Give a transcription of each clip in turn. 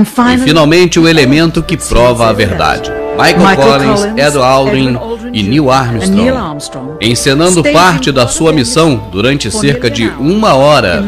E finalmente o elemento que prova a verdade. Michael Collins, Ed Aldrin e Neil Armstrong, encenando parte da sua missão durante cerca de 1 hora,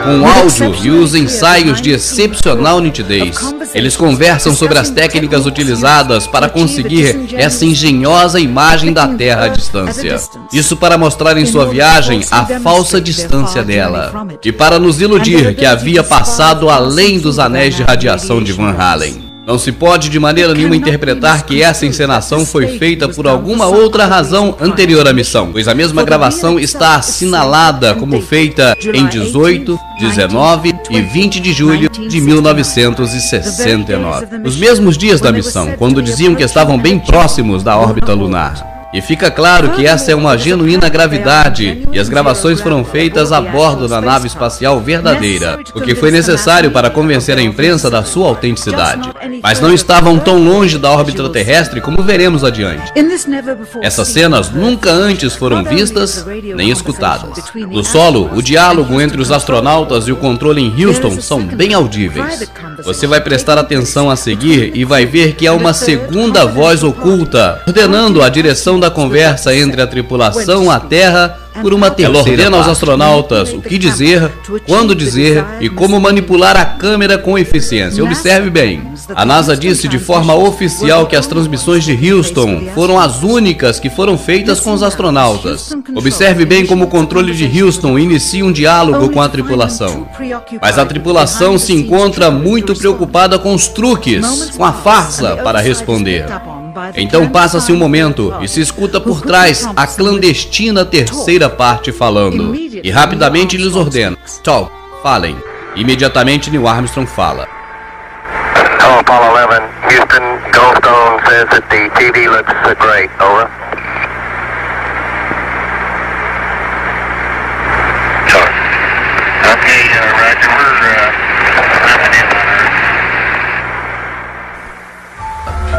com áudio e os ensaios de excepcional nitidez. Eles conversam sobre as técnicas utilizadas para conseguir essa engenhosa imagem da Terra à distância. Isso para mostrar em sua viagem a falsa distância dela, e para nos iludir que havia passado além dos anéis de radiação de Van Halen. Não se pode de maneira nenhuma interpretar que essa encenação foi feita por alguma outra razão anterior à missão, pois a mesma gravação está assinalada como feita em 18, 19 e 20 de julho de 1969. Os mesmos dias da missão, quando diziam que estavam bem próximos da órbita lunar. E fica claro que essa é uma genuína gravidade, e as gravações foram feitas a bordo da nave espacial verdadeira, o que foi necessário para convencer a imprensa da sua autenticidade. Mas não estavam tão longe da órbita terrestre como veremos adiante. Essas cenas nunca antes foram vistas nem escutadas. No solo, o diálogo entre os astronautas e o controle em Houston são bem audíveis. Você vai prestar atenção a seguir e vai ver que há uma segunda voz oculta, ordenando a direção da conversa entre a tripulação, a Terra, por uma terceira parte. Ela ordena aos astronautas o que dizer, quando dizer e como manipular a câmera com eficiência. Observe bem. A NASA disse de forma oficial que as transmissões de Houston foram as únicas que foram feitas com os astronautas. Observe bem como o controle de Houston inicia um diálogo com a tripulação. Mas a tripulação se encontra muito preocupada com os truques, com a farsa para responder. Então passa-se um momento e se escuta por trás a clandestina terceira parte falando. E rapidamente lhes ordena: talk, falem. Imediatamente Neil Armstrong fala. Hello, Apollo 11. Houston, Goldstone says that the TV looks great. Over. Okay, Roger,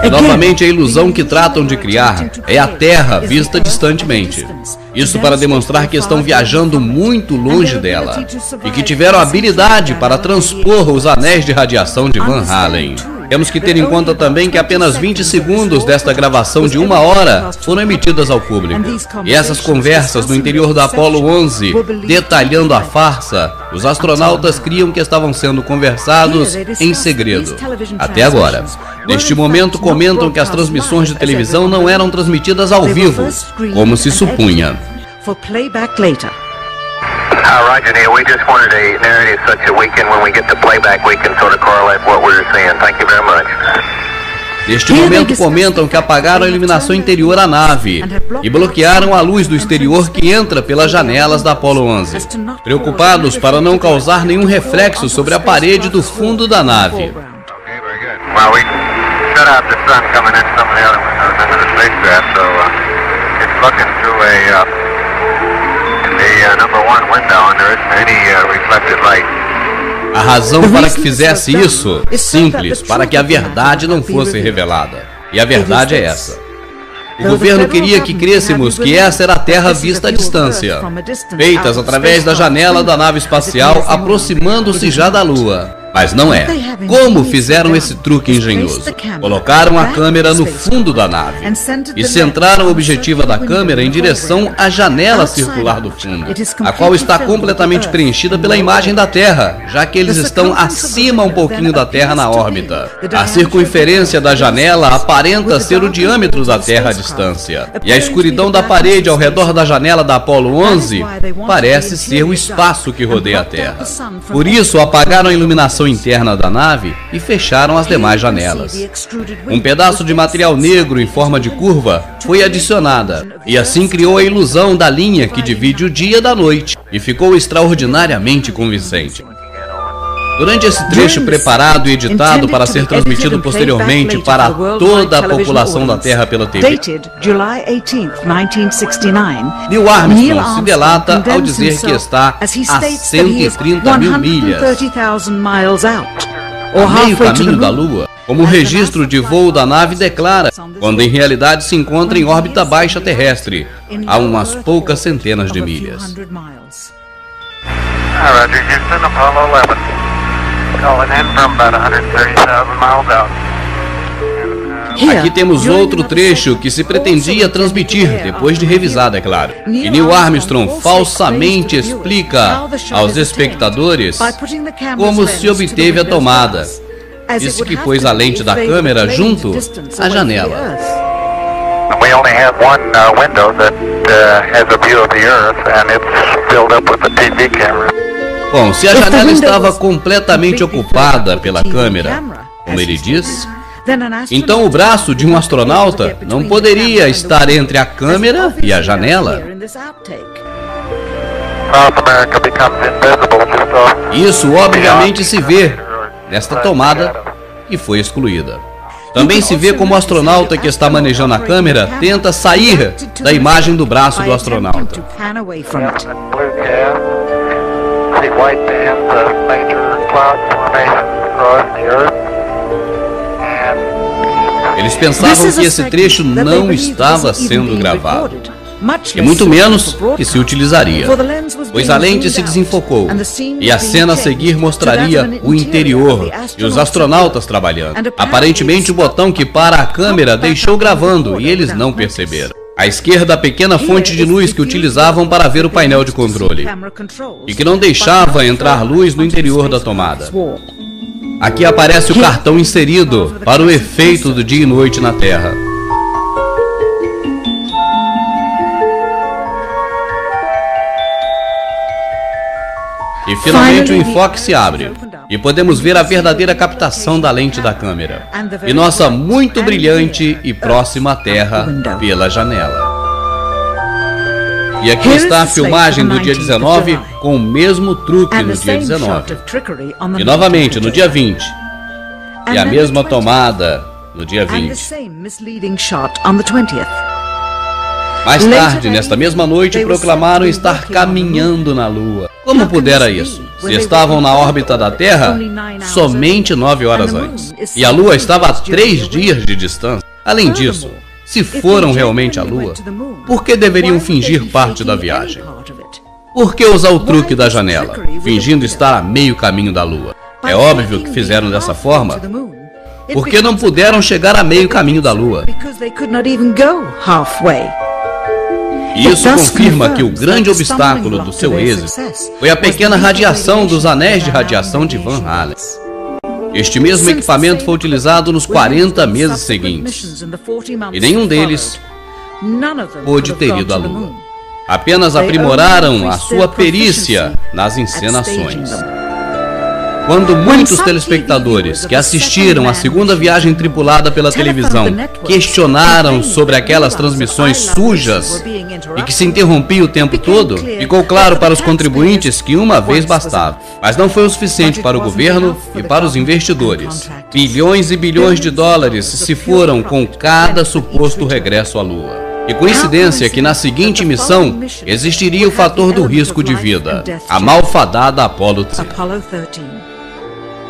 E novamente a ilusão que tratam de criar é a Terra vista distantemente. Isso para demonstrar que estão viajando muito longe dela e que tiveram habilidade para transpor os anéis de radiação de Van Halen. Temos que ter em conta também que apenas 20 segundos desta gravação de 1 hora foram emitidas ao público. E essas conversas no interior da Apollo 11, detalhando a farsa, os astronautas criam que estavam sendo conversados em segredo. Até agora. Neste momento comentam que as transmissões de televisão não eram transmitidas ao vivo, como se supunha. Roger, Neil. We just wanted a narrative such that we can, when we get the playback, we can sort of correlate what we're seeing. Thank you very much. Neste momento comentam que apagaram a iluminação interior à nave e bloquearam a luz do exterior que entra pelas janelas da Apollo 11, preocupados para não causar nenhum reflexo sobre a parede do fundo da nave. Well, we shut out the sun coming in some of the other windows into the spacecraft, so it's looking through the number 1 window, and there isn't any reflected light. A razão para que fizesse isso, simples, para que a verdade não fosse revelada. E a verdade é essa. O governo queria que crêssemos que essa era a Terra vista à distância, feitas através da janela da nave espacial, aproximando-se já da Lua. Mas não é. Como fizeram esse truque engenhoso? Colocaram a câmera no fundo da nave e centraram a objetiva da câmera em direção à janela circular do fundo, a qual está completamente preenchida pela imagem da Terra, já que eles estão acima um pouquinho da Terra na órbita. A circunferência da janela aparenta ser o diâmetro da Terra à distância, e a escuridão da parede ao redor da janela da Apollo 11 parece ser o espaço que rodeia a Terra. Por isso, apagaram a iluminação interna da nave e fecharam as demais janelas. Um pedaço de material negro em forma de curva foi adicionada, e assim criou a ilusão da linha que divide o dia da noite, e ficou extraordinariamente convincente. Durante esse trecho preparado e editado para ser transmitido posteriormente para toda a população da Terra pela TV, Neil Armstrong se delata ao dizer que está a 130 mil milhas, a meio caminho da Lua, como o registro de voo da nave declara, quando em realidade se encontra em órbita baixa terrestre, a umas poucas centenas de milhas. Roger, Houston, Apollo 11. Calling in from about 130,000 miles out. Aqui temos outro trecho que se pretendia transmitir, depois de revisado, é claro. E Neil Armstrong falsamente explica aos espectadores como se obteve a tomada. Disse que pôs a lente da câmera junto à janela. We only have one window that has a view of the Earth, and it's filled up with a TV camera. Bom, se a janela estava completamente ocupada pela câmera, como ele diz, então o braço de um astronauta não poderia estar entre a câmera e a janela. Isso obviamente se vê nesta tomada que foi excluída. Também se vê como o astronauta que está manejando a câmera tenta sair da imagem do braço do astronauta. Eles pensavam que esse trecho não estava sendo gravado, e muito menos que se utilizaria, pois a lente se desenfocou, e a cena a seguir mostraria o interior e os astronautas trabalhando. Aparentemente o botão que para a câmera deixou gravando e eles não perceberam. À esquerda, a pequena fonte de luz que utilizavam para ver o painel de controle, e que não deixava entrar luz no interior da tomada. Aqui aparece o cartão inserido para o efeito do dia e noite na Terra. E finalmente o enfoque se abre, e podemos ver a verdadeira captação da lente da câmera, e nossa muito brilhante e próxima à Terra pela janela. E aqui está a filmagem do dia 19 com o mesmo truque no dia 19. E novamente no dia 20. E a mesma tomada no dia 20. Mais tarde, nesta mesma noite, proclamaram estar caminhando na Lua. Como pudera isso? Se estavam na órbita da Terra somente 9 horas antes. E a Lua estava a 3 dias de distância. Além disso, se foram realmente à Lua, por que deveriam fingir parte da viagem? Por que usar o truque da janela, fingindo estar a meio caminho da Lua? É óbvio que fizeram dessa forma, porque não puderam chegar a meio caminho da Lua. E isso confirma que o grande obstáculo do seu êxito foi a pequena radiação dos anéis de radiação de Van Allen. Este mesmo equipamento foi utilizado nos 40 meses seguintes, e nenhum deles pôde ter ido à Lua. Apenas aprimoraram a sua perícia nas encenações. Quando muitos telespectadores que assistiram à segunda viagem tripulada pela televisão questionaram sobre aquelas transmissões sujas e que se interrompiam o tempo todo, ficou claro para os contribuintes que uma vez bastava. Mas não foi o suficiente para o governo e para os investidores. Bilhões e bilhões de dólares se foram com cada suposto regresso à Lua. E coincidência que na seguinte missão existiria o fator do risco de vida, a malfadada Apollo 13.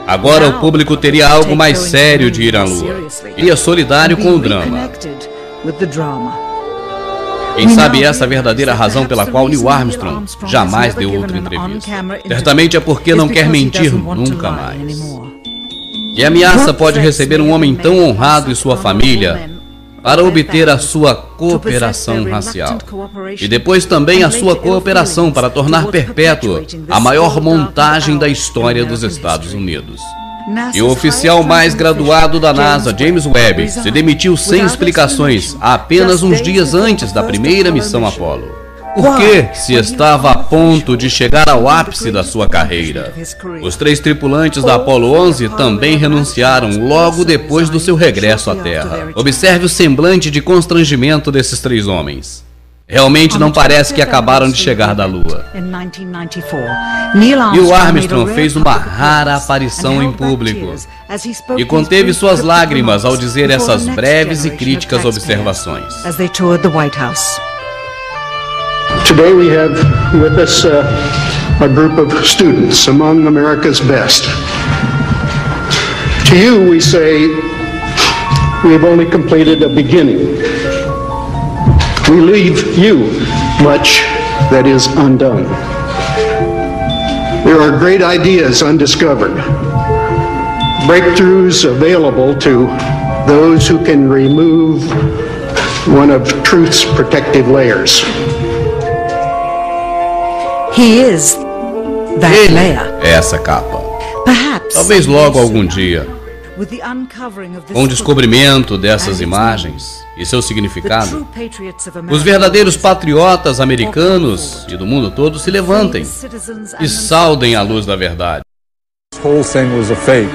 Agora o público teria algo mais sério de ir à Lua. Iria solidário com o drama. Quem sabe essa é a verdadeira razão pela qual Neil Armstrong jamais deu outra entrevista. Certamente é porque não quer mentir nunca mais. Que ameaça pode receber um homem tão honrado e sua família para obter a sua cooperação racial, e depois também a sua cooperação para tornar perpétua a maior montagem da história dos Estados Unidos. E o oficial mais graduado da NASA, James Webb, se demitiu sem explicações apenas uns dias antes da primeira missão Apollo. Por que se estava a ponto de chegar ao ápice da sua carreira? Os 3 tripulantes da Apollo 11 também renunciaram logo depois do seu regresso à Terra. Observe o semblante de constrangimento desses 3 homens. Realmente não parece que acabaram de chegar da Lua. Neil Armstrong fez uma rara aparição em público e conteve suas lágrimas ao dizer essas breves e críticas observações. Today we have with us a group of students among America's best. To you we say we have only completed a beginning. We leave you much that is undone. There are great ideas undiscovered, breakthroughs available to those who can remove one of truth's protective layers. He is that Ele layer. é essa capa. Perhaps Talvez logo algum dia, with the uncovering of this com o descobrimento dessas imagens e seu the significado, true patriots of os America verdadeiros patriotas americanos e do mundo todo se levantem e saudem a luz da verdade. This whole thing was a fake.